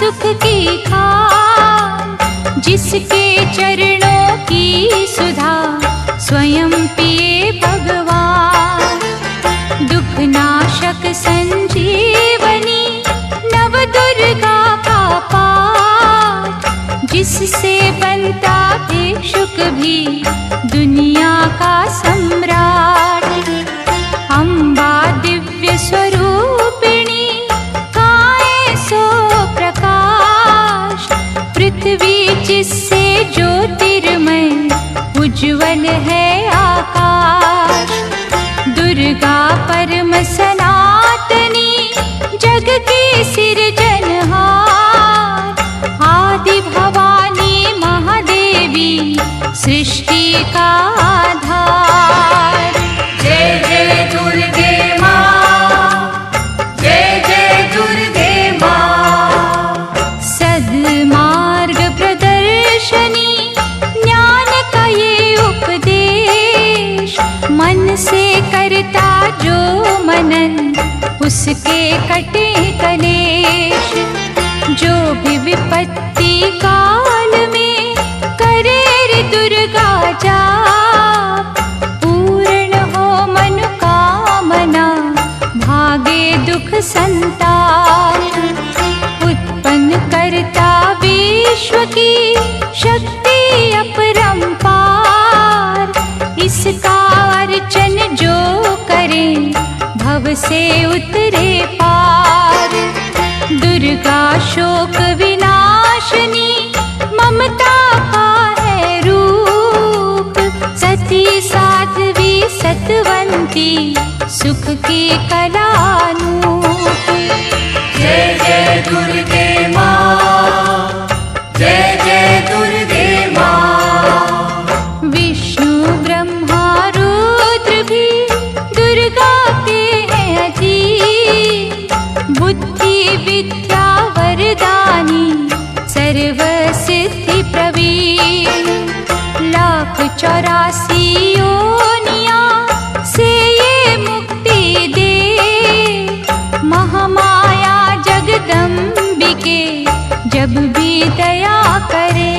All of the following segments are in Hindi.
सुख की खान, जिसके चरणों की सुधा स्वयं पिए भगवान। दुख नाशक संजीवनी नव दुर्गा का पाठ, जिससे बनता भिक्षुक भी दुनिया का सम्राट। अम्बा दिव्य स्वरूपिणी गाए सो प्रकाश, पृथ्वी जिससे ज्योतिर्मय उज्ज्वल है आकाश। दुर्गा परम सनातनी जग की सिरजनहार, आदि भवानी महादेवी सृष्टि का आधार। जय जय दुर्गे माँ, जय जय दुर्गे माँ। सद्मार्ग प्रदर्शनी ज्ञान का ये उपदेश, मन से करता जो मनन उसके कटे कलेश। जो भी विपत्ति काल में करे रे दुर्गा जाप, पूर्ण हो मनोकामना भागे दुख संताप। उत्पन्न करता विश्व की शक्ति अपरंपार, इसका अर्चन जो करे भव से उतरे पार। दुर्गा शोक विनाशिनी ममता का है रूप, सती साध्वी सतवंती सुख की कलानूप। जय जय दुर्गे माँ, जय जय दुर्गे माँ। विष्णु ब्रह्मा रुद्र भी दुर्गा के हैं अधीन, बुद्धि विद्या वरदानी सर्व सिद्धि प्रवीण। 1,84 योनियां से ये मुक्ति दे, महामाया जगदम्बिके जब भी दया करे।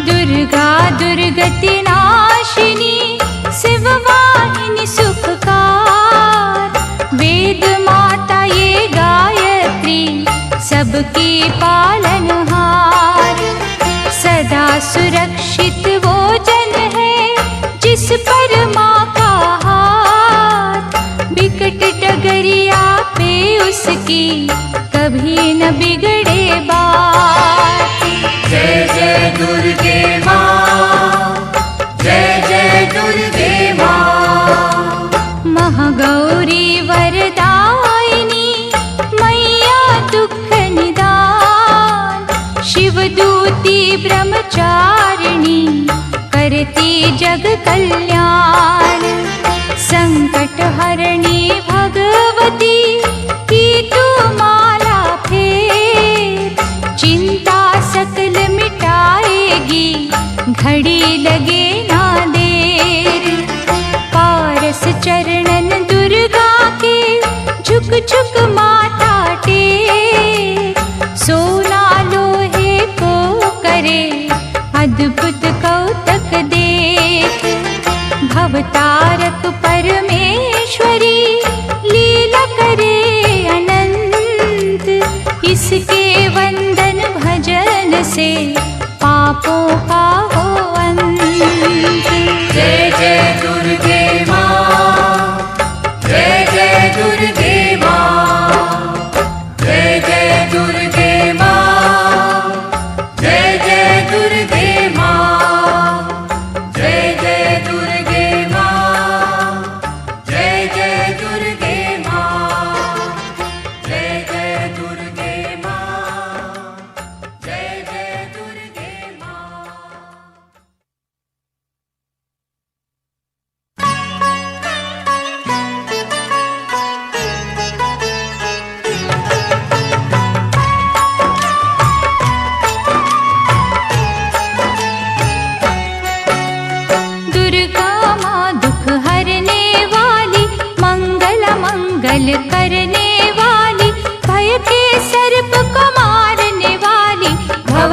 दुर्गा दुर्गति नाशिनी शिववाहिनी सुखकार, वेद माता ये गायत्री सबकी पालनहार। सदा सुरक्षित वो जन है जिस पर माँ का हाथ, विकट डगरिया पे उसकी कभी न बिगड़े बात। जय जय दुर्गे माँ, जय जय दुर्गे माँ। महागौरी वरदायिनी मैया दुख निदान, शिवदूती ब्रह्मचारिणी करती जग कल्याण। संकट हरणी भगवती की तू माला फेर, चिंता सकल मिटाएगी घड़ी लगे ना देर। पारस चरणन दुर्गा के झुक झुक माथा टेक, सोना लोहे को करे अद्भुत कौतक देख। भवतारक परमेश्वरी लीला करे अनंत, इसके वंदन भजन से पापों का हो अंत। जय जय दुर्गे माँ, जय जय दुर्गे माँ। जय जय दुर्गे माँ, जय जय दुर्गे माँ। जय जय दुर्गे माँ, जय जय दुर्गे माँ। जय जय दुर्गे माँ, जय जय दुर्गे माँ। करने वाली, भय के सर्प को मार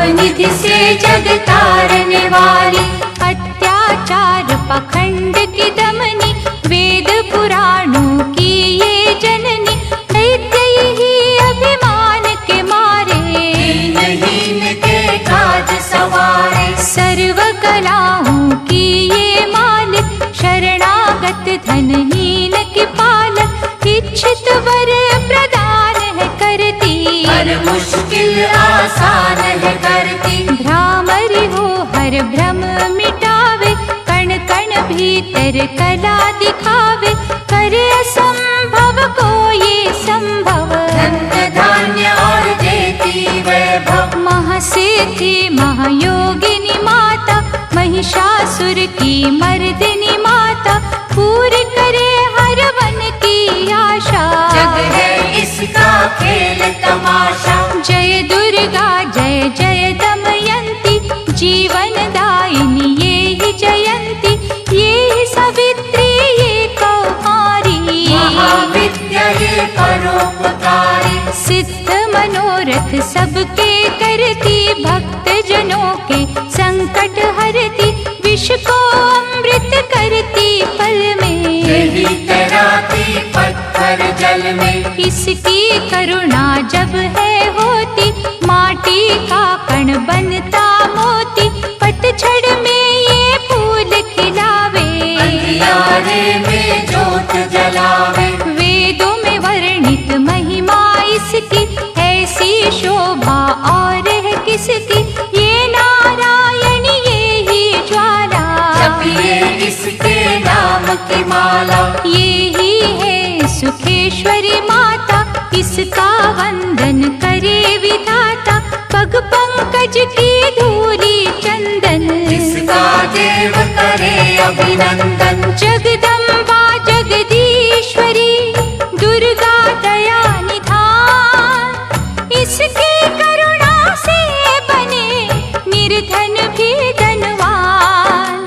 भवनिधि से जग तारने वाली, अत्याचार पाखंड की दमनी, वेद पुराणों की ये जननी, दैत्य ही अभिमान के मारे, दीनहीन के काज सवारे, सर्व कलाओं की ये मालिक, शरणागत धनहीन की पालक, इच्छित वर प्रदान है करती, हर मुश्किल आसान है करती, भ्रामरी हो हर भ्रम मिटावे, कण कण भीतर कला दिखावे, करे असंभव को ये संभव, धन धान्य और देती वैभव, महासिद्धि महायोगिनी माता, महिषासुर की मर्दिनी माता, पूरी करे हर वन की आशा, जग है इसका खेल तमाशा, जय दुर्गा जय जय दमयंती, जीवन दायिनी ये ही जयंती, ये ही सावित्री ये कौमारी, महाविद्या ये परोपकारी, सिद्ध मनोरथ सबके करती, भक्त जनों के संकट हरती, विष को अमृत करती पल में, यही तैराती पत्थर जल में, इसकी करुणा जब है होती, माटी का कण बनता मोती, पतझड़ में ये फूल खिलावे, अंधियारे में जोत जलावे, वेदों में वर्णित महिमा इसकी, ऐसी शोभा और है किसकी, ये नारायण ये ही ज्वाला, जपिए इसके नाम की माला, ये ही है सुखेश्वरी माता, इसका वंदन करे विधाता, पग पंकज की धूली चंदन, इसका देव करे अभिनंदन, जगदम्बा जगदीश्वरी, दुर्गा दया निधान, इसकी करुणा से बने निर्धन भी धनवान,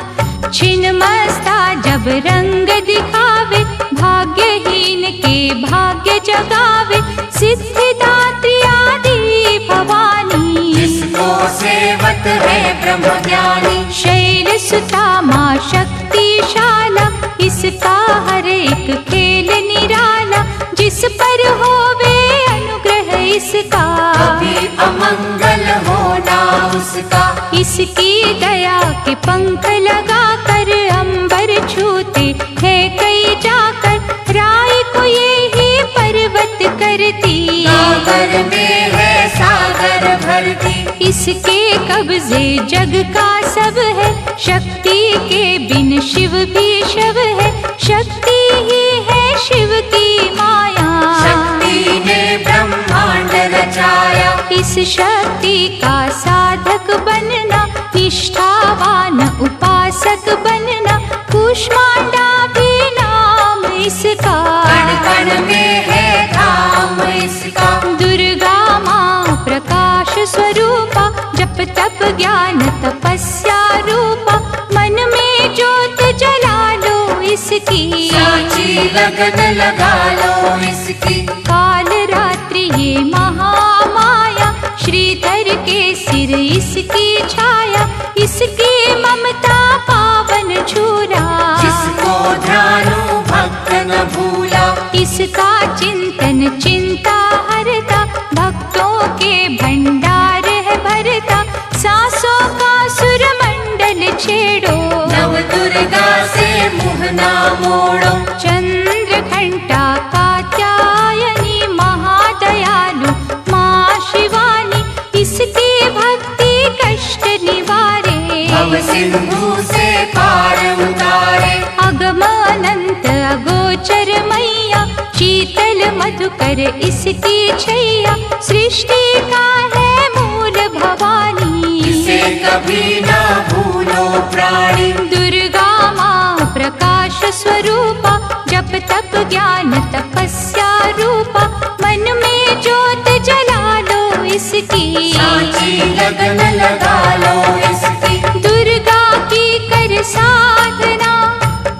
छिन्नमस्ता जब रंग दिखावे, भाग्यहीन के भाग्य जगावे, सिद्धिदात्री आदि भवानी, जिसको सेवत है ब्रह्म ज्ञानी, शैल सुता माँ शक्तिशाला, इसका हर एक खेल निराला, जिस पर होवे अनुग्रह इसका, कभी अमंगल होना उसका, इसकी दया के पंख लगा कर अंबर छूते है कई जाकर, राय को ये ही पर्वत करती, सागर में है सागर भरती, इसके कब्जे जग का सब है, शक्ति के बिन शिव भी शव है, शक्ति ही है शिव की माया, शक्ति ने ब्रह्मांड रचाया, इस शक्ति का साधक बनना, निष्ठावान उपासक बनना, कूष्मांडा भी नाम इसका, कण कण में है धाम इसका, दुर्गा माँ प्रकाश स्वरूपा, जप तप ज्ञान तपस्या रूपा, मन में ज्योत जला लो इसकी, साची लगन लगा लो इसकी, काल रात्रि ये महामाया, श्रीधर के सिर इसकी छाया, इसकी ममता पावन झूला, जिसको ध्यानु भक्त न भूला, इसका चिंतन चिंता हरता, भक्तों के भंडार है भरता, सांसों का सुरमंडल छेड़ो, नव दुर्गा से मुँह ना मोड़ो, चंद्र घंटा कात्यायनी महादयालु माँ शिवानी, इसकी भक्ति कष्ट निवारे, भव सिंधु से पार उतारे, अगम अनंत अगोचर मैया, शीतल मधुकर इसकी छैया, सृष्टि का है मूल भवानी, इसे कभी ना भूलो प्राणी, दुर्गा माँ प्रकाश स्वरूपा, जप तप ज्ञान तपस्या रूपा, मन में ज्योत जला लो इसकी, साची लगन लगा लो इसकी, दुर्गा की कर साधना,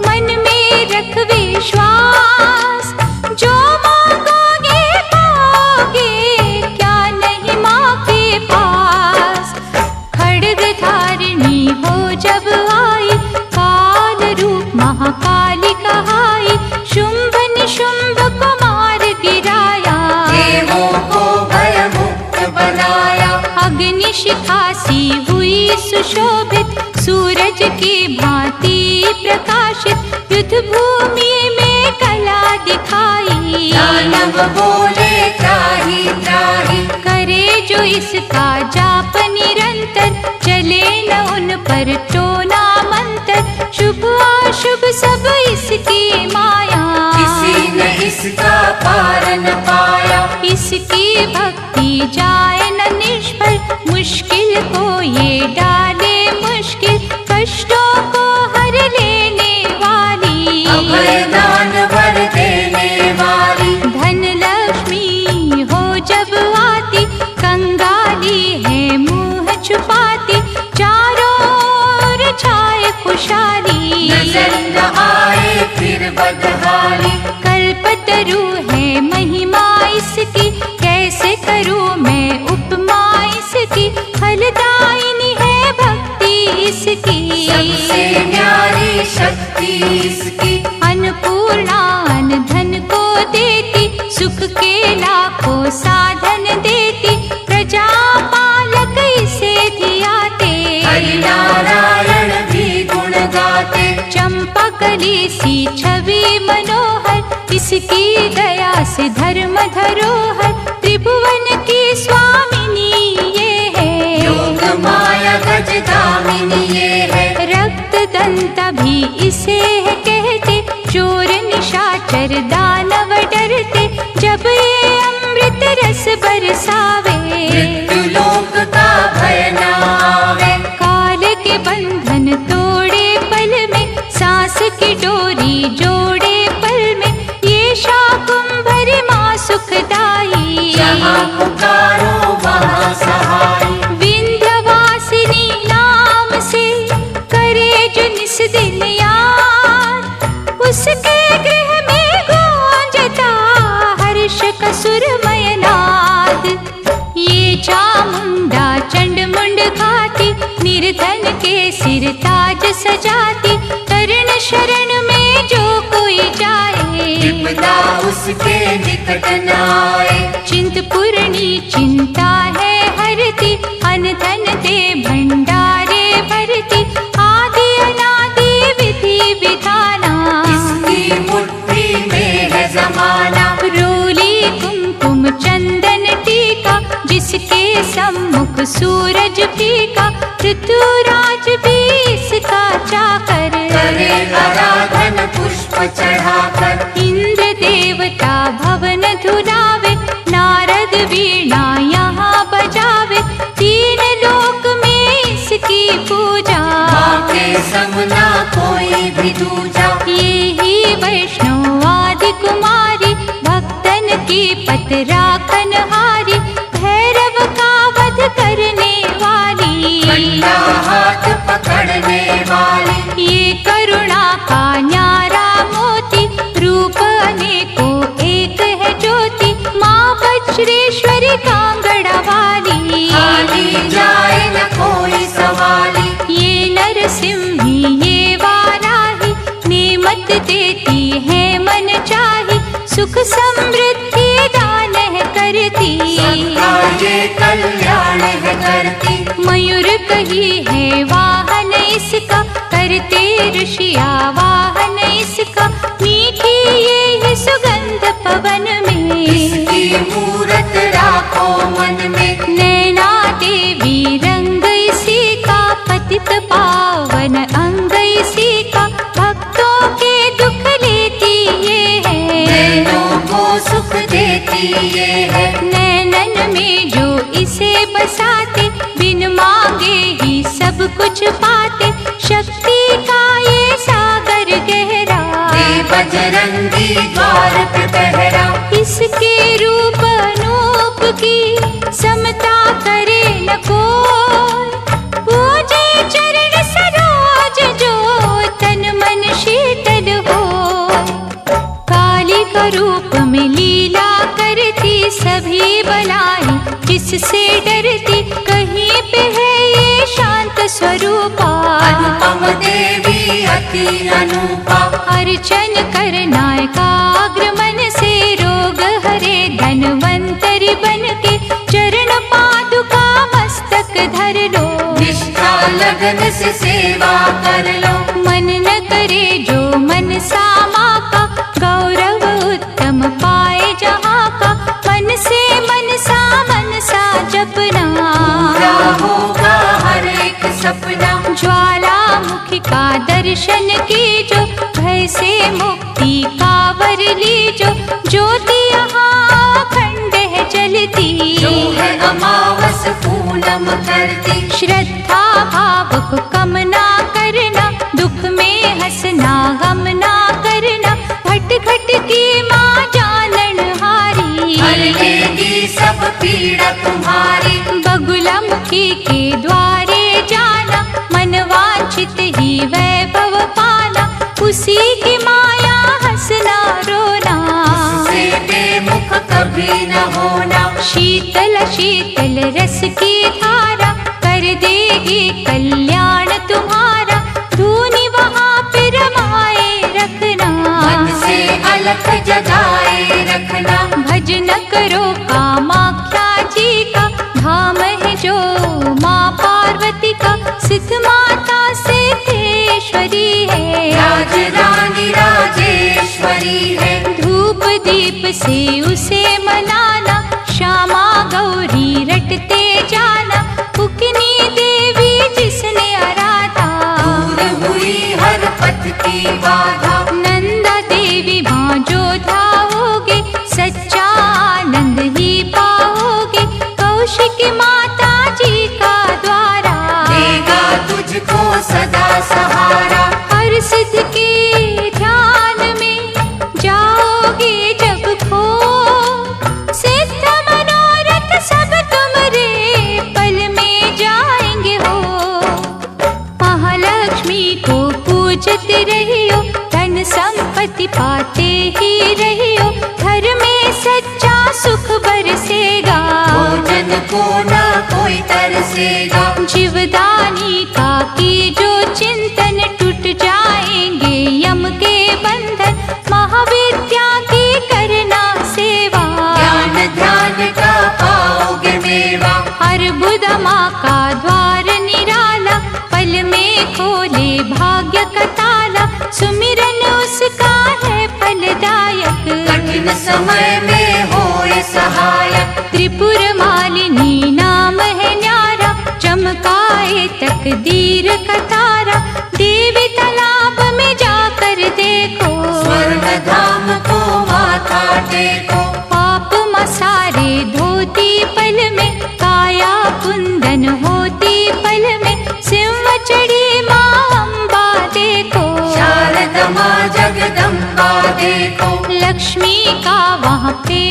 मन में रख विश्वास, जो मांगोगे पाओगे, क्या नहीं माँ के पास, सुशोभित, सूरज की भांति प्रकाशित, युद्ध भूमि में कला दिखाई। दानव बोले त्राहि त्राहि, करे जो इसका जाप निरंतर, चले न उन पर टोना मंत्र, शुभ अशुभ सब इसकी माया। किसी ने इसका पार न पाया, इसकी भक्ति जाए न निष्फल, मुश्किल को ये डाले मुश्किल, कष्टों को हर लेने वाली, अभय दान वर देने वाली। धन लक्ष्मी हो जब आती, कंगाली है मुंह छुपाती, चारों ओर छाए खुशहाली, नजर न आए फिर बदहाली। कल्पतरु है महिमा इसकी, कैसे करूं मैं उपमा इसकी, फलदायिनी है भक्ति इसकी, सबसे न्यारी शक्ति इसकी। अन्नपूर्णा अन्न धन को देती, सुख के लाखों साधन देती, प्रजा पालक इसे धियाते, हरि नारायण भी गुण गाते। चंपा कली सी छवि मनोहर, इसकी दया से धर्म धरोहर, त्रिभुवन की स्वामिनी ये है, योग माया गज दामिनी ये है। रक्त दंता भी इसे है कहते, चोर निशाचर दानव डरते, जब ये अमृत रस बरसावे, मृत्यु लोक का भय न आवे। काल के बंधन तोड़े पल में, सांस की डोरी जोड़े पल में, ये शाकुंभर माँ सुखदाई, जहाँ पुकारो वहाँ सहाय। विंध्यवासिनी नाम से करे जो निस दिन याद, उसके गृह में गूंजता हर्ष का सुरमय नाद। ये चामुंडा चंड मुंड घाती, निर्धन के सिर ताज सजाती, तरण शरण में जो कोई जाए, विपदा उसके निकट न आए। चिंतपूर्णी चिंता है हरती, अन्न धन दे भंडारे भरती, आदि अनादि विधि विधाना, इसकी मुट्ठी में है जमाना। रोली कुमकुम चंदन टीका, जिसके सम्मुख सूरज फीका, ऋतुराज भी इसका चाकर, करे आराधन पुष्प चढ़ाकर। इंद्र देवता भवन धुलावे, नारद वीणा यहाँ बजावे, तीन लोक में इसकी पूजा, माँ के संग ना कोई भी दूजा। ये ही वैष्णव आदि कुमारी, भक्तन की पत राखन हारी, भैरव का वध करने वाली, ठंडा हाथ पकड़ने वाली। ये करुणा का न्यारा मोती, रूप अनेको एक है ज्योति, माँ वज्रेश्वरी कांगड़ा वाली, खाली जाए न कोई सवाली। ये नरसिंही ये वाराही, नेमत देती है मन चाही, सुख समृद्धि दान है करती, सबका ये कल्याण है करती। मयूर कही है वाहन इसका, करते ऋषिया वाहन इसका, मीठी ये है सुगंध पवन में, इसकी मूरत राखो मन में। नैना देवी रंग इसी का, पतित पावन अंग इसी का, भक्तों के दुख लेती ये है, नैनों को सुख देती ये है। नैनन में जो इसे बसाते, बिन मांगे ही सब कुछ पाते, शक्ति का ये सागर गहरा, ये बजरंगी द्वार पे पहरा। इसके रूप अनूप की समता करे न कोई, पूजे चरण सरोज जो तन मन शीतल हो, काली का रूप में लीला करती, सभी बलाई जिससे डरती, कहीं पे है ये शांत स्वरूपा, अनुपम देवी अति अनुपा। अर्चन करना एकाग्र मन से, रोग हरे धनवंतरी बन के, चरण पादुका मस्तक धर लो, निष्ठा लगन से सेवा कर लो। मन न करे जो मन सामा का, गौरव उत्तम पाए जहाँ का। मन से मनसा जपना, पूरा होगा हर एक सपना। ज्वालामुखी का दर्शन कीजो, भय से मुक्ति का वर लीजो। ज्योति यहाँ अखंड है जलती, जो है अमावस पूनम करती। श्रद्धा भाव को कम ना करना, दुख में हंसना गम ना करना। घट घट की माँ जानन हारी, हर लेगी सब पीड़ा तुम्हारी। बगुलामुखी के द्वारे जाना, मन वांछित ही वैभव पाना। उसी की माया हंसना रोना, उससे बेमुख कभी न होना। शीतल शीतल रस की धारा, कर देगी कल्याण तुम्हारा। धूनी वहाँ पे रमाए रखना, मन से अलख जगाए रखना। भजन करो कामाख्या जी का, धाम है जो माँ पार्वती का। सिद्ध माता सिद्धेश्वरी है, राज रानी राजेश्वरी है। धूप दीप से उसे मनाना, श्यामा गौरी रटते जाना। उकनी देवी जिसने आराधा, दूर हुई हर पथ की बाधा। नंदा देवी माँ जो धाओगे, सच्चा आनंद ही पाओगे। कौशिकी माता जी का द्वारा, देगा तुझको सदा सहारा। हर सिद्ध के ध्यान में जाओगे जब खो, सिद्ध मनोरथ सब तुम्हारे पल में जाएंगे हो। महालक्ष्मी को पूजते रहियो, धन संपत्ति पाते ही रहियो। घर में सच्चा सुख बरसेगा, भोजन को न कोई तरसेगा। जीवदानी का की जो चिंतन, टूट जाएंगे यम के बंधन। महाविद्या की करना सेवा, ज्ञान ध्यान का पाओगे मेवा। अर्बुद माँ का द्वार निराला, पल में खोले भाग्य का ताला। सुमिरन उसका है फलदायक, कठिन समय में होए सहायक। त्रिपुर मालिनी नाम है न्यारा, चमकाए तकदीर का तारा। देवी तालाब में जाकर देखो, स्वर्ग धाम को माथा टेको। पाप मसारे धोती पल में, काया कुंदन होती पल में। सिंह चढ़ी माँ अम्बा देखो, शारदा माँ जगदम्बा देखो। लक्ष्मी का वहाँ पे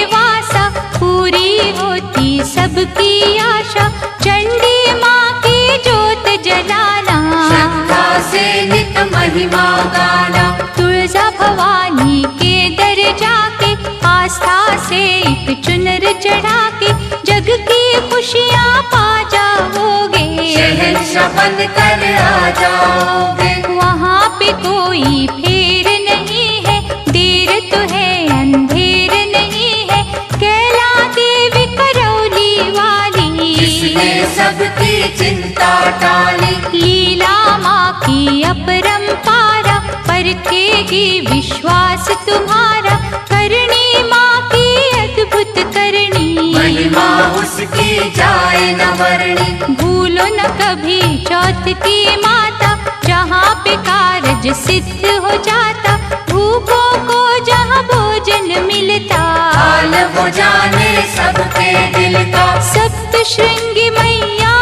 वासा, पूरी होती सबकी आशा। चंडी माँ की जोत जलाना, श्रद्धा से नित महिमा गाना। तुलजा भवानी के दर जाके, आस्था से एक चुनर चढ़ा के। जग की खुशियाँ पा जाओगे, शहंशाह बन कर आ जाओगे। वहाँ पे कोई फेर नहीं है, देर तो है अंधेर नहीं है। कैला देवी करौली वाली, जिसने सबकी चिंता टाली। लीला माँ की अपरंपारा, परखेगी विश्वास तुम्हारा। करनी माँ की अद्भुत करनी, महिमा उसकी जाए न वर्णी। भूलो न कभी चौथ की माता, जहाँ पे कारज सिद्ध हो जाता। भूखों को जहाँ भोजन मिलता, हाल वो जाने सबके दिल का। सप्त श्रृंगी मैया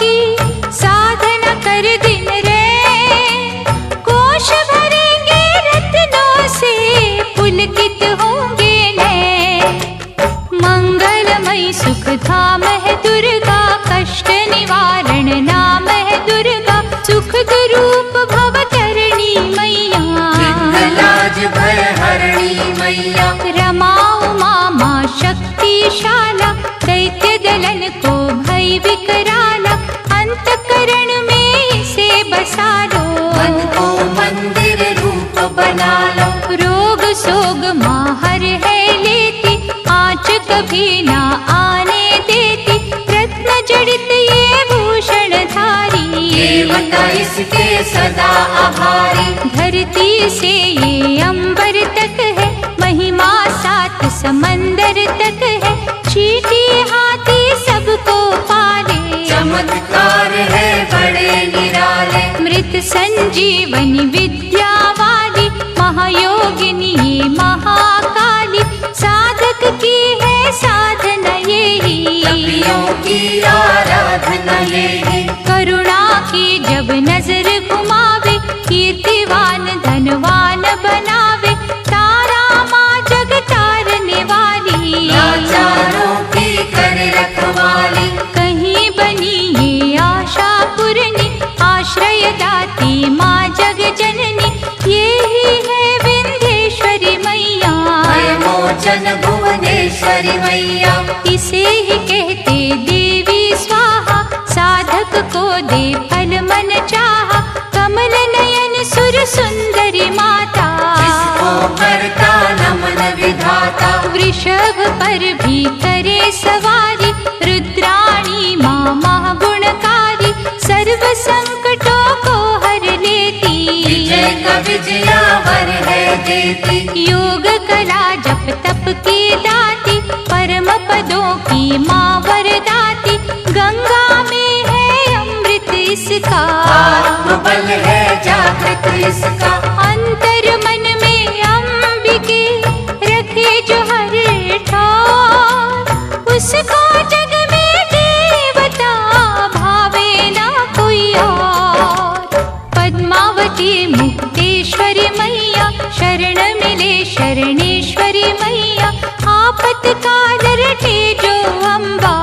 की साधना कर दिन रे, कोश भरेंगे रत्नों से पुलकित होंगे ने। मंगलमयी सुख धाम है दुर्गा, कष्ट निवारण नाम है दुर्गा। सुख स्वरूप भवतरणी मैया, लाज भय हरणी मैया। रमा उमा माँ शक्तिशाला, दैत्य दलन को भय विकराला। अंतकरण में इसे बसा लो, मन को मंदिर रूप बना लो। रोग सोग माँ हर है लेती, आँच कभी ना आने देती। रत्न जड़ित ये भूषण धारी, देवता इसके सदा आभारी। धरती से ये अंबर तक है, महिमा 7 समंदर तक है। चींटी हाथी सबको पाले, चमत्कार है बड़े निराले। मृत संजीवनी विद्या वाली, महायोगिनी ये महाकाली। साधक की है साधना यही, तपियों की आराधना यही। करुणा की जब नजर घुमावे, कीर्तिवान धनवान बनावे। तारा माँ जग तारने वाली, लाचारों की कर रखवाली। कहीं बनी ये आशा पूरनी, आश्रय दाती माँ जग जननी। ये ही है विंध्येश्वरी मैया, मोचन भुवनेश्वरी मैया। इसे ही कहते देवी स्वाहा, साधक को दे फल मन चाहा। कमल नयन सुर सुंदरी माता, इसको करता नमन विधाता। वृषभ पर भी करे सवारी, रुद्राणी माँ महागुणकारी। सर्व संकटों को हर लेती, विजय का विजयावर है देती। योग कला जप तप की दाती, परम पदों की माँ वरदाती। गंगा में है अमृत इसका, आत्मबल है जागृत इसका। अंतर मन में अंबिके रखे जो हर ठार। उसको जग में देवता भावे ना कोई और। पद्मावती मुक्तेश्वरी मैया, शरण मिले शरणेश्वरी मैया। आपत्काल रटे जो अम्बा,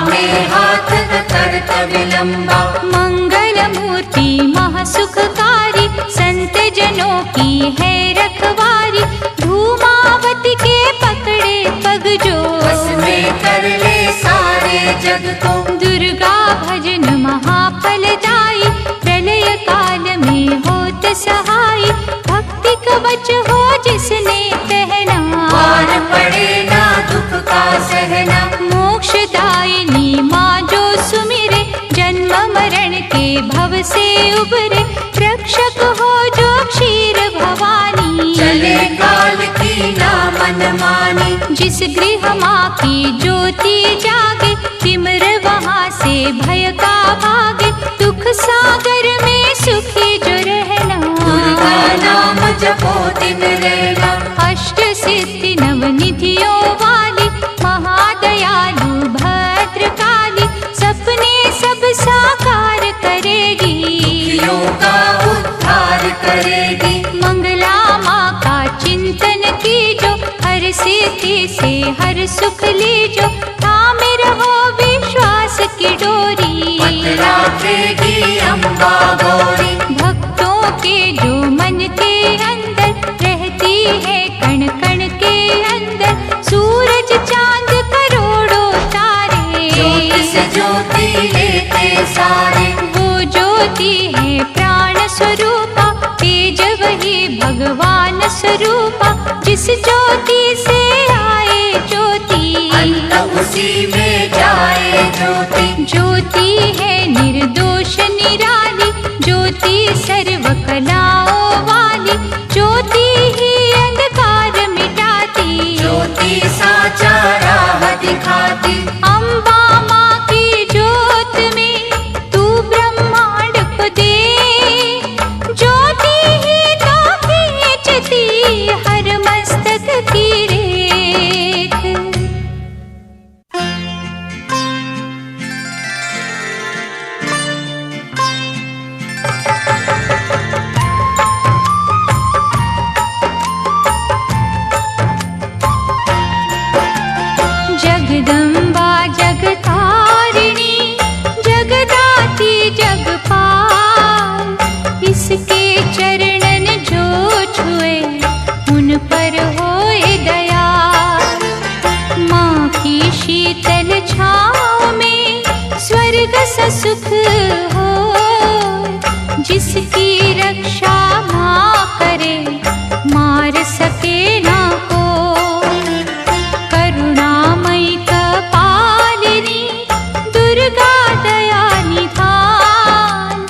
में हाथ न करता विलंबा। मंगल मूर्ति महासुखकारी, संत जनों की है रखवारी। धूमावती के पकड़े पग जो, बस में कर ले सारे जग को। दुर्गा भजन महाफलदायी, प्रलय काल में होत सहाय। भक्ति कवच हो जिसने पहना, पार पड़े ना दुख का सहना। मोक्षदायिनी माँ जो सुमिरे, जन्म मरण के भव से उबरे। रक्षक हो जो क्षीर भवानी, चले काल की ना मनमानी। जिस गृह माँ की ज्योति जागे, तिमिर वहाँ से भय का भागे। दुख सागर में सुखी जो रहना, दुर्गा नाम जपो दिन रहना। अष्ट सिद्धि नवनिधियों वाली, महादयालु भद्रकाली। सपने सब साकार करेगी, दुखियों का उद्धार करेगी। मंगला माँ का चिंतन कीजो, हर सिद्धि से हर सुख लीजो। थामे रहो विश्वास की डोरी, राखेगी अम्बा गौरी। भक्तों के जो मन के अंदर रहती है, कण कण के अंदर। सूरज चांद करोड़ों तारे, ज्योति से ज्योति लेते सारे। वो ज्योति है प्राण स्वरूपा, तेज वही भगवान स्वरूपा। जिस ज्योति से आए ज्योति, अंत उसी में जाए ज्योति। ज्योति है निर्दोष निराली, ज्योति सर्व कलाओं वाली। ज्योति ही अंधकार मिटाती, ज्योति साचा राह दिखाती। अम्बा माँ की ज्योत में तू ब्रह्मांड को दे। ज्योति ही तो खींचती हर मस्तक की रेख। जगदम्बा जगतारिणी, जगदाती जगपाल। इसके चरणन जो छुए, उन पर होए दया। माँ की शीतल छाँव में स्वर्ग सा सुख हो। जिसकी रक्षा माँ करे, मार सके ना को। करुणामयी कपालिनी, दुर्गा दया निधान।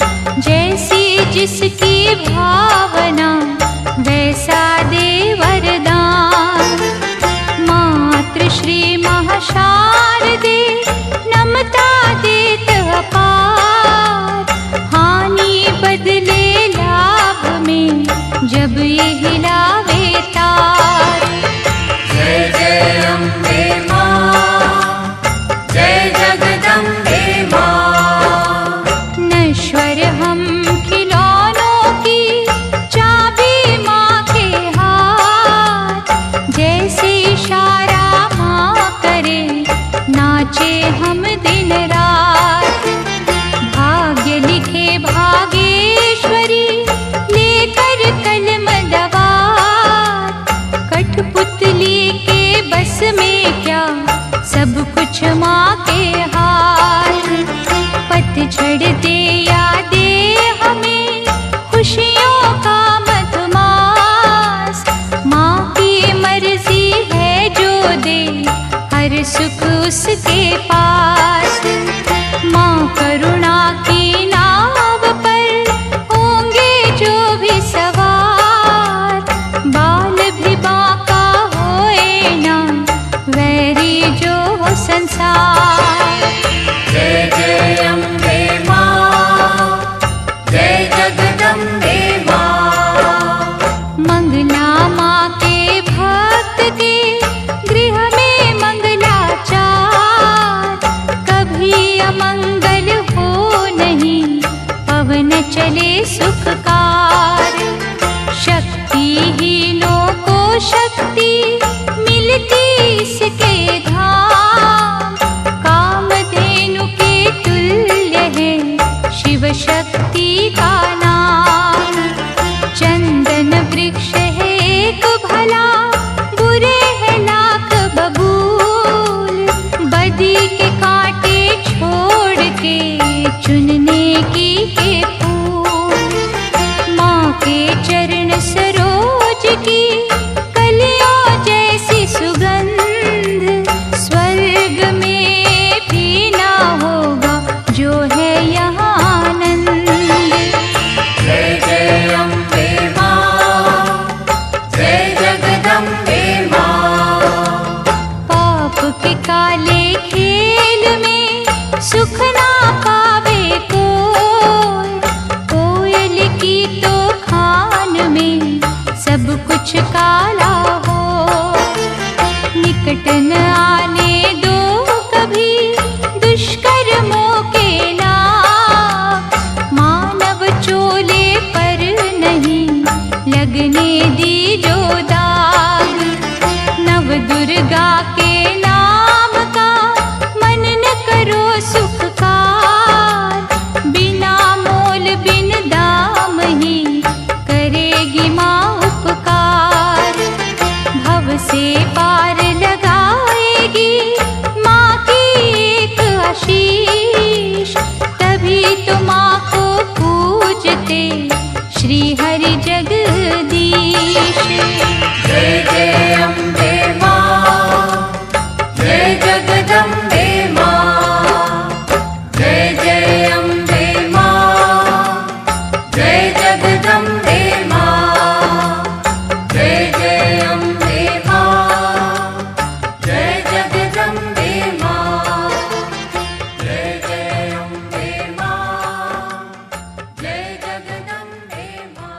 इशारा माँ करे, नाचे हम दिन रात। भाग्य लिखे भागेश्वरी, लेकर कलम दवात। कठपुतली के बस में क्या, सब कुछ माँ के हाथ। पतझड़ दे या दे हमें खुशियों का मधुमास, माँ की मर्जी है जो दे हर सुख उसके पास। माँ करुणा की नाव पर होंगे जो भी सवार, बाल भी बांका होए ना, वैरी जो हो संसार। जय जय अम्बे माँ, जय जगदम्बे माँ। मंगला माँ के भक्त के गृह में मंगलाचार, कभी अमंगल हो नहीं, पवन चले सुखकार। शक्तिहीनों को शक्ति मिलती इसके धाम, कामधेनु के तुल्य है शिव शक्ति का नाम। चंदन वृक्ष है एक भला, बुरे है लाख बबूल। बदी के कांटे छोड़ के चुनने की के फूल। माँ के चरण सरोज की कलियों जैसी सुगंध, स्वर्ग में भी ना होगा जो है यहाँ आनंद। जय जय अम्बे माँ, जय जगदम्बे माँ। पाप के काले खेल में सुख ना पावे कोई, कोयल की तो खान में सब कुछ काला हो। निकट न आने दो कभी दुष्कर्मों के नाग, मानव चोले पर नहीं लगने दी जो दाग। नव दुर्गा के नाम का मन न करो सुखकार, बिना मोल बिन दाम ही करेगी माँ उपकार। भव से पार लगाएगी माँ की एक आशीष, तभी तो माँ को पूजते श्री हरि जगदीश। जय जय अम्बे माँ, जय जगदम्बे माँ। जय जय अम्बे माँ, जय जगदम्बे माँ। जय जय अम्बे माँ, जय जगदम्बे माँ। जय जय अम्बे माँ, जय जगदम्बे माँ।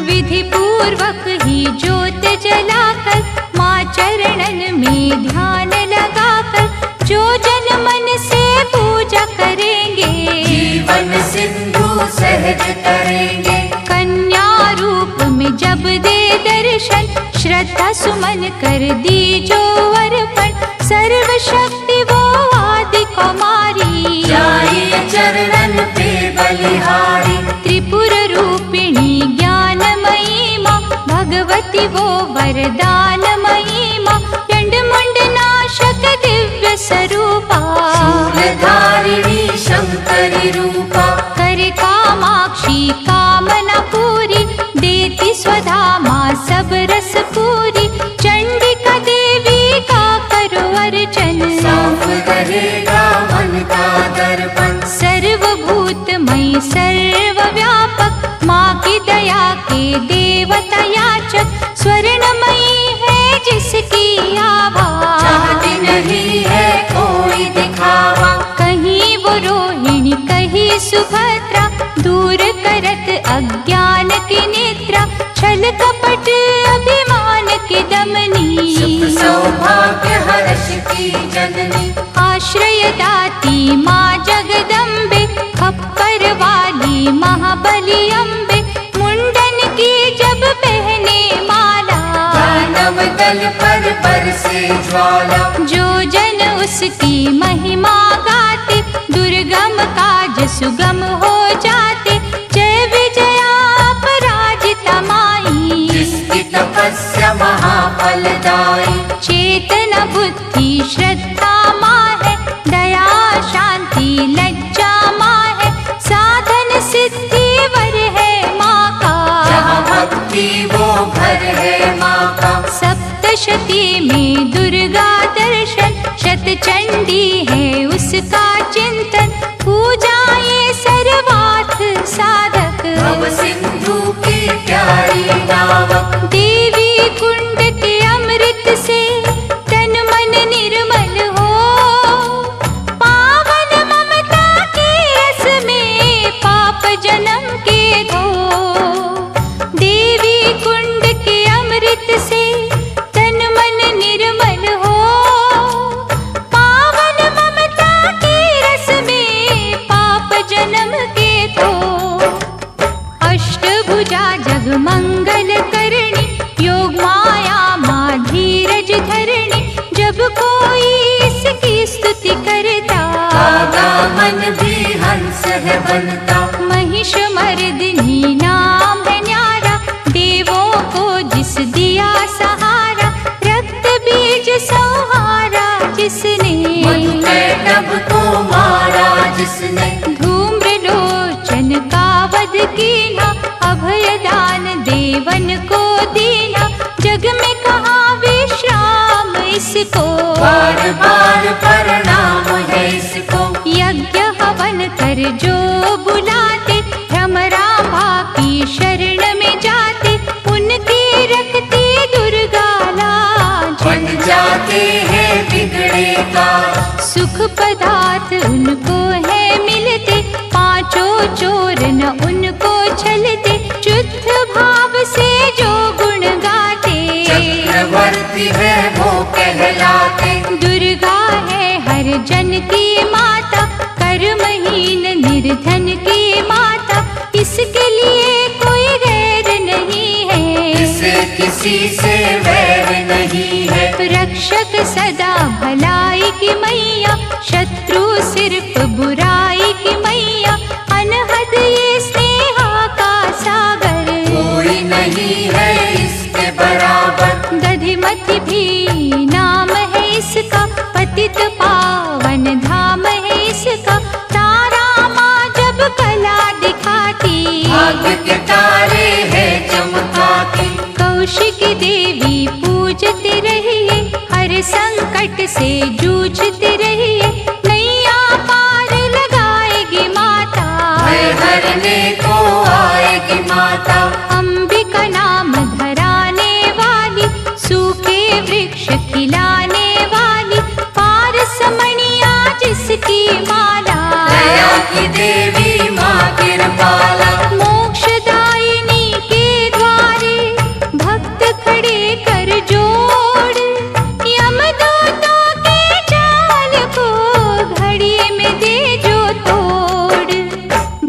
विधि पूर्वक ही ज्योत जलाकर, माँ चरणन में ध्यान लगाकर, जो जन मन से पूजा करेंगे, जीवन सिंधु सहज करेंगे। कन्या रूप में जब दे दर्शन, श्रद्धा सुमन कर दी जो अर्पण। सर्वशक्ति वो आदि कुमारी, जाइए चरणन पे बलिहारी। त्रिपुर रूपिणी ज्ञानमयी माँ, भगवती वो वरदानमयी माँ। पिंड मुंड नाशक दिव्य स्वरूपा, शूलधारिणी शंकरी रूपा। करे कामाक्षी कामना पूरी, देती स्वधा माँ सब रस पूरी। चंडिका देवी का करो अर्चन, साफ रहेगा मन का दर्पण। सर्वभूतमयी सर्वव्यापक, माँ की दया के देवता याचक। स्वर्णमयी है जिसकी आभा, चाहती नहीं है कोई दिखावा। कहीं वो रोहिणी कहीं सुभद्रा, दूर करत अज्ञान की निद्रा। छल कपट अभिमान सौभाग्य हर्ष की जननी। आश्रय दाती माँ जगदम्बे, खप्पर वाली महाबली अम्बे, मुंडन की जब पहने माला, दानव दल पर बरसे ज्वाला। जो जन उसकी महिमा गाते, दुर्गम काज सुगम हो जाते। जय विजया अपराजिता माई, जिसकी तपस्या महाफलदायी। चेतन बुद्धि श्रद्धा माँ है, दया शांति लज्जा माँ है, साधन सिद्धि वर है माँ का। जहाँ भक्ति वो घर है माँ का। सप्तशती में दुर्गा दर्शन, शतचंडी है उसका चिंतन, पूजा ये सर्वार्थ साधक। भव सिंधु की प्यारी नावक, देवी कुंड के अमृत से तन मन निर्मल हो, पावन ममता के रस में पाप जन्म के धो। देवी कुंड के अमृत से तन मन निर्मल हो, पावन ममता के रस में पाप जन्म के धो। अष्टभुजा जगमंगल करणी, योग माया माँ धीरज धरणी, जब कोई इसकी स्तुति करता, मन भी हंस है बनता। महिष मर्दिनी नाम है न्यारा, देवों को जिस दिया सहारा, रक्त बीज संहारा जिसने, मधुकैटभ को मारा जिसने। धूम्र लोचन का वध कीना, अभय दान देवन को दीना, जग में कहाँ विश्राम इसको। बार बार प्रणाम है इसको। यज्ञ हवन कर जो बुलाते, भ्रमरांभा की शरण में जाते, उनकी रखती दुर्गा लाज। बन जाते हैं बिगड़े का, सुख पदार्थ उनको है मिलते, पांचों चोर न उनको छलते, शुद्ध भाव से जो गुण गाते। चक्रवर्ती है वो कहलाते। दुर्गा है हर जन की माता, कर्महीन निर्धन की माता, इसके लिए कोई गैर नहीं है। इसे किसी से वैर नहीं है। रक्षक सदा भलाई की मैया, शत्रु सिर्फ बुराई की मैया, अनहद ये स्नेहा का सागर। कोई नहीं है इसके बराबर। दधिमति भी नाम है इसका, पतित पावन धाम है इसका, तारा माँ जब कला दिखाती, भाग्य के तारे है चमकाती। कौशिकी देवी पूजते रहिए, हर संकट से जूझते रहिए, नैया पार लगाएगी माता। भय हरने को आएगी माता। अंबिका नाम धराने वाली, सूखे वृक्ष खिलाने वाली, पारसमणिया जिसकी माला। दया की देवी माँ कृपाला। मोक्षदायिनी के द्वारे भक्त खड़े कर जोड़, यमदूतों के जाल को घड़ी में दे जो तोड़।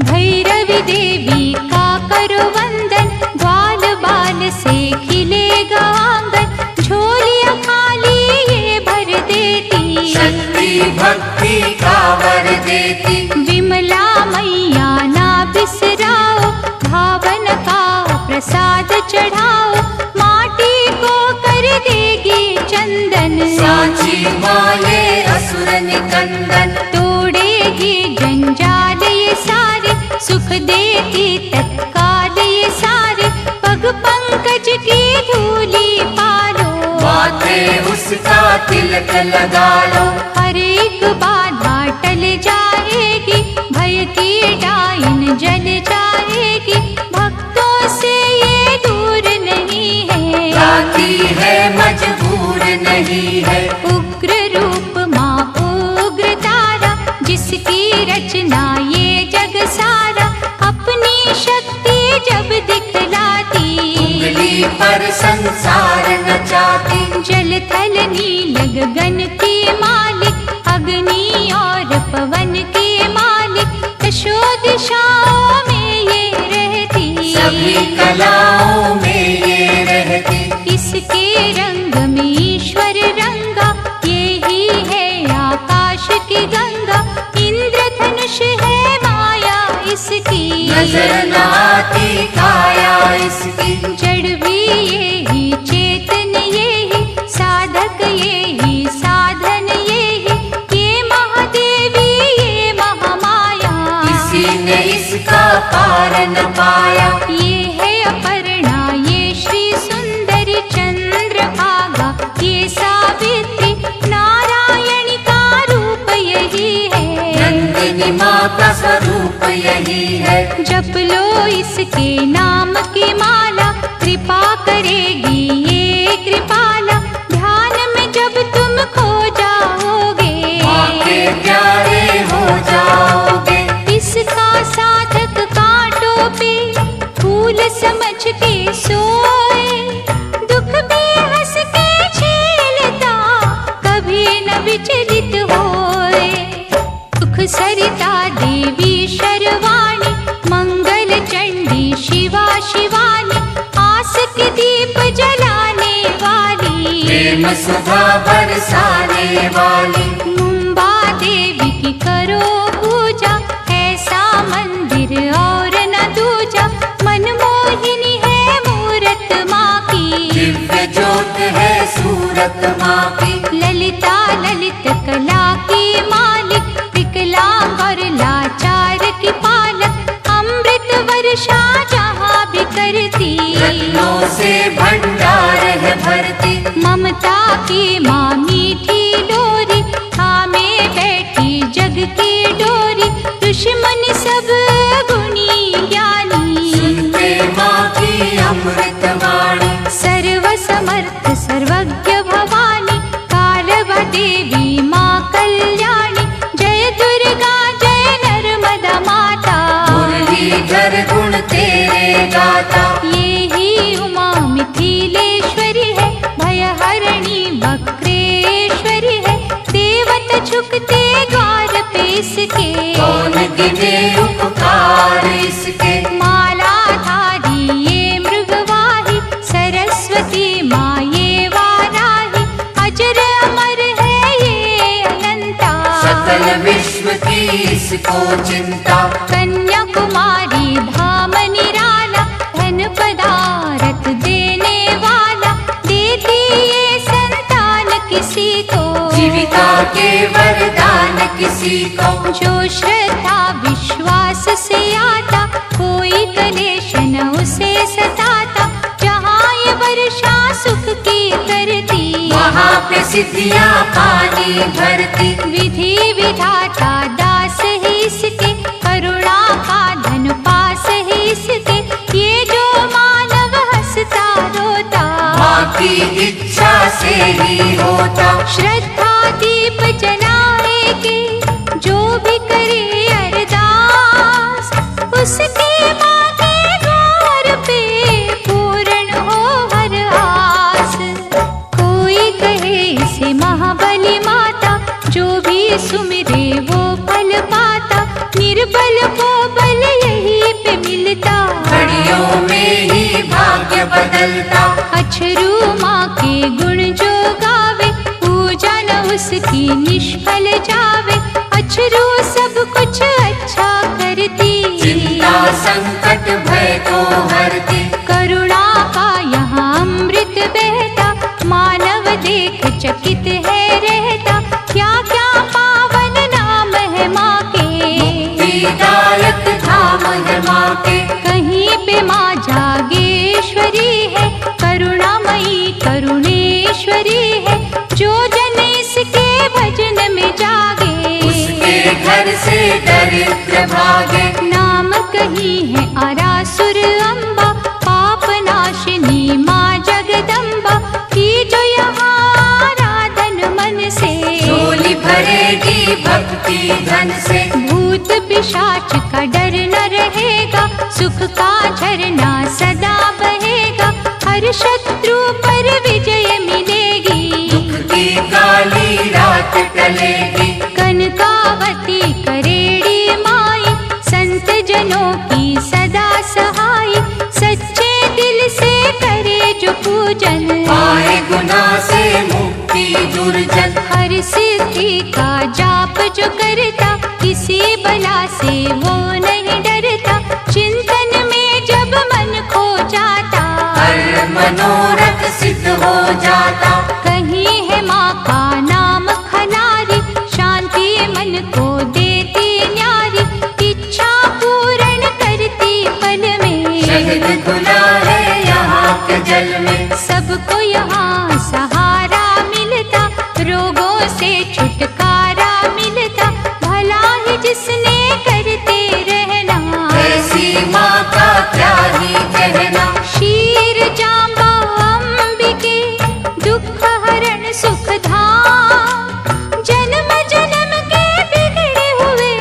भैरवी देवी का करो वंदन, ग्वाल बाल से खिलेगा आंगन, झोलियां खाली ये भर देती, शक्ति भक्ति का वर देती। विमला मैया ना बिसराओ, भावन का प्रसाद चढ़ाओ, माटी को कर देगी चंदन। सांची माले असुर निकंदन। तोड़ेगी जंजाल ये सारे, सुख देती तत्काल ये सारे, पग पंकज की धूली पालो। माथे उसका तिलक लगा लो। हर एक बाधा टल जाएगी, भय की डाइन जल जाएगी, भक्तों से ये दूर नहीं है। राखी है मजबूर नहीं है। उग्र रूप माँ उग्र तारा, जिसकी रचना ये जग सारा, अपनी शक्ति जब दिखलाती, उंगली पर संसार नचाती। जल थल नी कलाओं में ये रहती। इसके रंग में ईश्वर रंगा, यही है आकाश की गंगा। इंद्रधनुष है माया इसकी, नजर न आती काया इसकी। जड़ भी यही, चेतन यही, साधक यही, साधन यही। ये महादेवी ये महामाया, किसी ने इसका पार न पाया। ये है अपर्णा ये श्री सुंदरी चंद्रभागा। ये सावित्री नारायणी का रूप यही है, नंदिनी माँ का स्वरूप यही है। जप लो इसके नाम की माला, कृपा करेगी ये कृपाला। ध्यान में जब तुम खो जाओगे, माँ के प्यारे हो जाओगे। इसका साधक कांटों पे फूल समझ के सोए। दुख भी हंस के झेलता, कभी न विचलित होए। सुख सरिता देवी शर्वाणी, मंगल चंडी शिवा शिवानी। आस के दीप जलाने वाली, प्रेम सुधा बरसाने वाली। मुंबा देवी की करो पूजा, ऐसा मंदिर और न दूजा। मनमोहिनी है मूरत माँ की, दिव्य ज्योत है सूरत माँ की। ललिता ललित कला की मालिक, विकलांग और लाचार की पालक। अमृत वर्षा जहाँ भी करती, रत्नों से भंडार है भरती। ममता की माँ मीठी लोरी, थामे बैठी जग की डोरी। ऋषि मुनि सब गुणी ज्ञानी, सुनते माँ की अमृत वाणी। सर्व समर्थ सर्वज्ञ भवानी, कालभा देवी माँ कल्याणी। जय दुर्गा जय नर्मदा माता, मुरलीधर गुण तेरे गाता। ये ही उमा मिथिलेश्वरी है, भयहरणी वक्रेश्वरी है। देवता झुकते द्वार पे इसके, कौन गिने उपकार इसके। मालाधारी ये मृगवाही, सरस्वती माँ ये वाराही। अजर अमर है ये अनंता, सकल विश्व की इसको चिंता। कन्याकुमारी धाम निराला, धन पदारथ देने वाला। देती ये संतान किसी को, जीविका के वरदान किसी को। जो श्रद्धा विश्वास से आता, कोई कलेश न उसे सताता। जहाँ ये वर्षा सुख की करती, वहाँ पे सिद्धियाँ पानी भरती। विधि विधाता दास है इसके, करुणा का धन पास है इसके। ये जो मानव हंसता रोता, माँ की इच्छा से ही होता। श्रद्धा दीप जलाएगी जो भी करे अरदास, उसके माँ के द्वार पे पूर्ण हो हर आस। कोई कहे इसे महाबली माता, जो भी सुमिरे वो फल पाता। निर्बल को बल यही पे मिलता, घड़ियों में ही भाग्य बदलता। अछरू माँ के गुण जो गावे, पूजा न उसकी निष्फल जावे। अछरू सब कुछ अच्छा करती, चिंता संकट भय को हरती। करुणा का यहाँ अमृत बहता, मानव देख चकित है रहता। क्या क्या पावन नाम है माँ के, मुक्तिदायक धाम है माँ के। कहीं पे माँ जागेश्वरी है, करुणामयी करुणेश्वरी है। जो जन इसके भजन में जागे, उसके घर से दरिद्र भागे। नाम कही है आरासुर अम्बा, पाप नाशिनी माँ जगदम्बा। की जो यहाँ आराधन मन से, झोली भरेगी भक्ति धन से। भूत पिशाच का डर न रहेगा, सुख का झरना सदा बहेगा। हर शत्रु पर विजय मिलेगी, दुख की काली रात टलेगी। कनकावती करेड़ी माई, संत जनों की सदा सहाय। सच्चे पूजन, पाए गुनाह से मुक्ति दुर्जन। हर सिद्धि का जाप जो करता, किसी बला से वो नहीं डरता। चिंतन में जब मन खो जाता, हर मनोरथ सिद्ध हो जाता। कहीं है माँ का नाम खनारी, शांति मन को देती न्यारी। इच्छा पूर्ण करती पल में, शहद घुला है यहाँ के जल में। सबको यहाँ सहारा मिलता, रोगों से छुटकारा मिलता। भला ही जिसने करते रहना, ऐसी माँ का क्या ही कहना। शीर जांबा अंबिके, दुख हरण सुख धाम। जन्म जन्म के बिगड़े हुए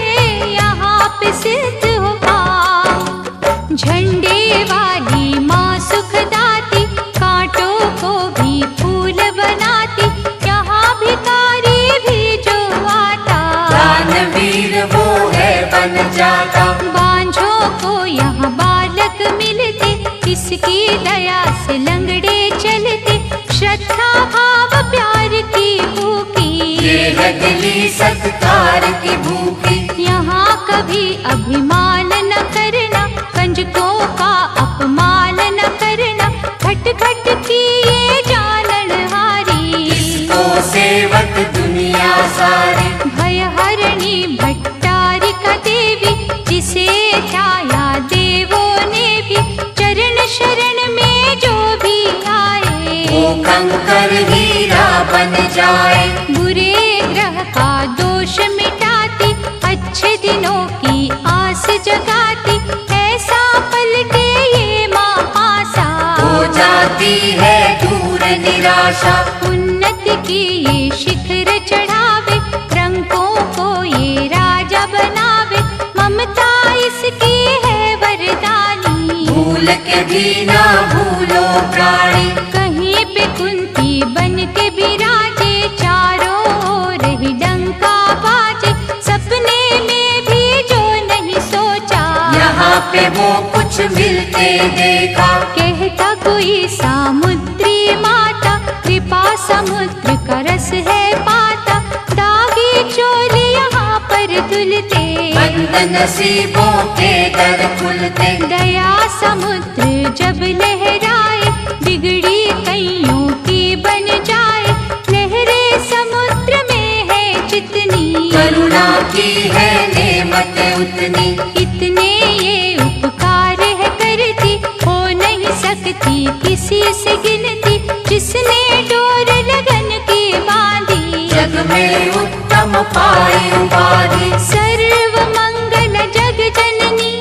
यहाँ पे सिद्ध हो पाओ। झंडे वाली माँ सुखदाती, कांटों को भी फूल बनाती। यहाँ भिखारी भी जो आता, दानवीर वो है बन जाता। बांझों को यहाँ बालक मिलते, इसकी दया से लंगड़े चलते। श्रद्धा भाव प्यार की भूखी, ये है दिली सत्कार की भूखी। यहाँ कभी अभिमान न करना, कंजकों का अपमान न करना। खट खट की ये जाननहारी, इसको सेवक दुनिया सारी। भय हरणी भट्टारिका देवी, जिसे ध्याया देवों ने भी। चरण शरण में जो भी आए, वो कंकर हीरा बन जाए। बुरे ग्रह का दोष मिटाती, अच्छे दिनों की आस जगाती। ऐसा पलटे ये माँ आशा, हो जाती है दूर निराशा। उन्नति की ये शिखर चढ़ावे, रंगों को ये राजा बनावे। ममता इसकी है वरदानी, भूल के भी ना भूलो प्राणी। कहीं पे कुंती बन के बिराजे, चारों ओर ही डंका बाजे। सपने में भी जो नहीं सोचा, यहाँ पे वो कुछ मिलते देखा। कहता कोई सामुद्री माता, कृपा समुद्र का रस है पाता। दागी चोली यहाँ पर धुलते, बंद नसीबों के दर खुलते। दया समुद्र जब लहराए, बिगड़ी कईयों की बन जाए। लहरें समुद्र में है जितनी, करुणा की है नेमत उतनी। इतने ये उपकार है करती, हो नहीं सकती किसी से गिनती। जिसने डोर लगन की बांधी, जग में उत्तम पाई उपाधि। सर्व मंगल जग जननी,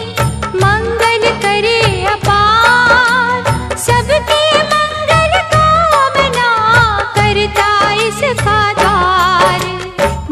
मंगल करे अपार। सबके मंगल कामना, करता इसका द्वार।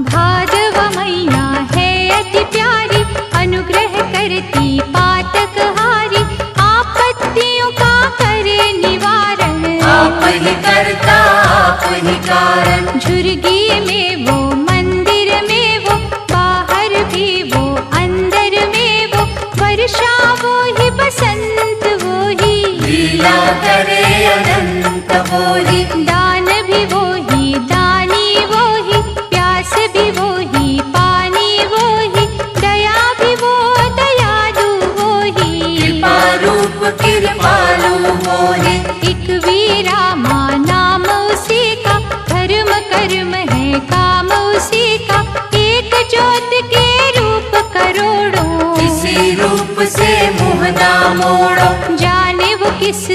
भादव मैया है अति प्यारी, अनुग्रह करती पातक हारी। आपत्तियों का करे निवारण, आप ही करता आप ही कारण। झुर्गी में वो मंदिर में वो, बाहर भी वो अंदर में वो। वर्षा वो ही बसंत वो ही, लीला करे अनंत वो ही। दान भी वो ही दानी वो ही, प्यास भी वो ही पानी वो ही। दया भी वो दयालु वो ही, कृपा रूप कृपालु वो ही। एक वीरा माँ नाम उसी का, धर्म कर्म है काम उसी का। एक ज्योत के रूप करोड़ों, इसी रूप से मुँह ना मोड़ो। जाने वो किस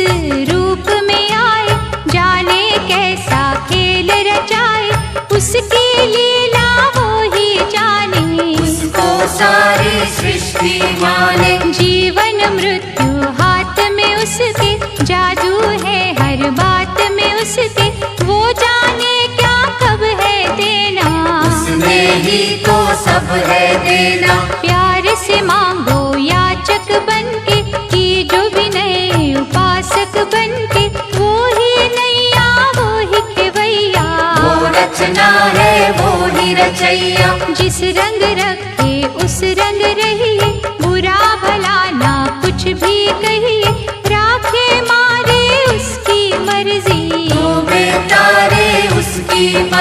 रूप में आए, जाने कैसा खेल रचाए। उसकी लीला वो ही जाने, उसको सारी सृष्टि माने। जीवन मृत्यु हाथ में उसके, जादू है हर बात में उसके। वो जाने क्या कब है देना, उसने ही तो सब है देना। प्यार से मांगो याचक बनके, की जो विनय उपासक बनके। वो ही नैया वो ही खेवैया, वो रचना है वो ही रचैया। जिस रंग रखे उस रंग रहिए, बुरा भला ना कुछ भी कहिए। राखे मारे उसकी मर्जी,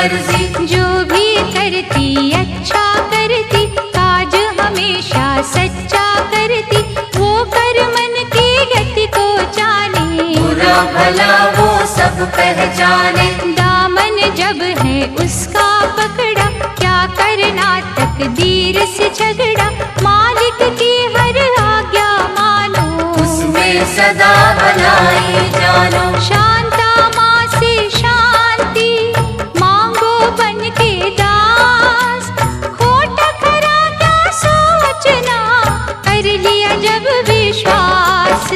मर्जी। जो भी करती अच्छा करती, काज हमेशा सच्चा करती, वो कर मन की गति को जाने। बुरा भला वो सब पहचाने। दामन जब है उसका पकड़ा, क्या करना तकदीर से झगड़ा। मालिक की हर आज्ञा मानो, उसमें सदा भलाई जानो। शांता माँ से शांति मांगो बन के दास। खोटा खरा क्या सोचना, कर लिया जब विश्वास।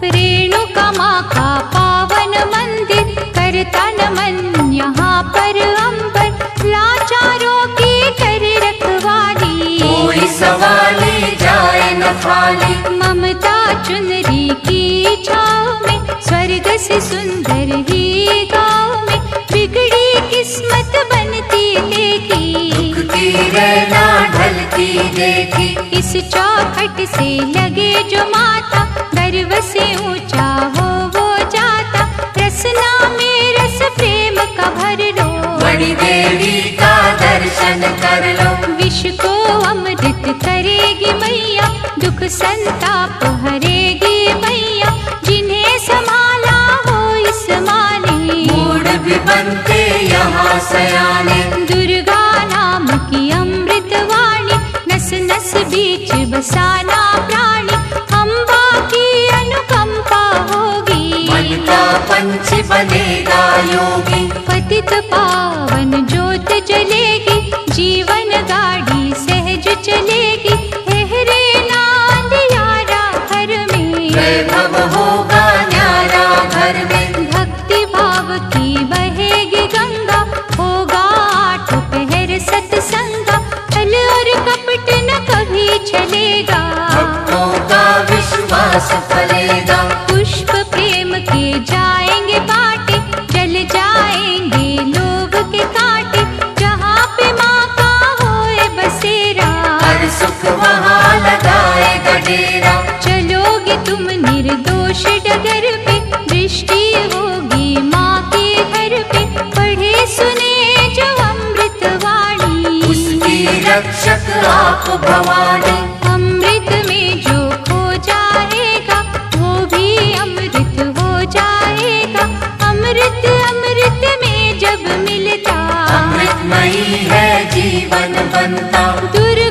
रेणुका माँ का पावन मंदिर, करता नमन यहाँ पर अंबर। लाचारों की करे रखवाली, कोई सवाली जाए न खाली। ममता चुनरी की छाँव में, स्वर्ग से सुंदर ही गाँव में। बिगड़ी किस्मत बनती देखी, दुख की रहना ढलती देखी। इस चौखट से लगे जो माता, गर्व से ऊंचा हो वो जाता। रसना में रस प्रेम का भर लो, बड़ी देवी का दर्शन कर लो। विष को अमृत करेगी मैया, दुख संताप हरेगी मैया। जिन्हें संभाला हो इस माँ ने, मूड भी बनते यहाँ सयाने। दुर्गा नाम की अमृत वाणी, नस नस बीच बसाना प्राणी। अम्बा की अनुकंपा होगी, मन का पंछी बनेगा योगी। पतित पावन ज्योत जलेगी, जीवन गाड़ी सहज चलेगी। लहरे ना अंधियारा घर में, वैभव होगा न्यारा घर में। भक्ति भाव की बहेगी गंगा, होगा आठ पहर सत्संगा। छल और कपट न कभी चलेगा, भक्तों का विश्वास फलेगा। पुष्प प्रेम के जाएंगे बाटे, जल जाएंगे लोभ के कांटे। जहाँ पे माँ का होए बसेरा, हर सुख वहाँ लगाएगा डेरा। चलोगे तुम निर्दोष डगर पे, दृष्टि होगी माँ के घर पे। पढ़े सुने जो अमृत वाणी, उसकी रक्षक आप भवानी। अमृत में जो खो जाएगा, वो भी अमृत हो जाएगा। अमृत अमृत में जब मिलता, अमृतमयी है जीवन बनता। दुर्गा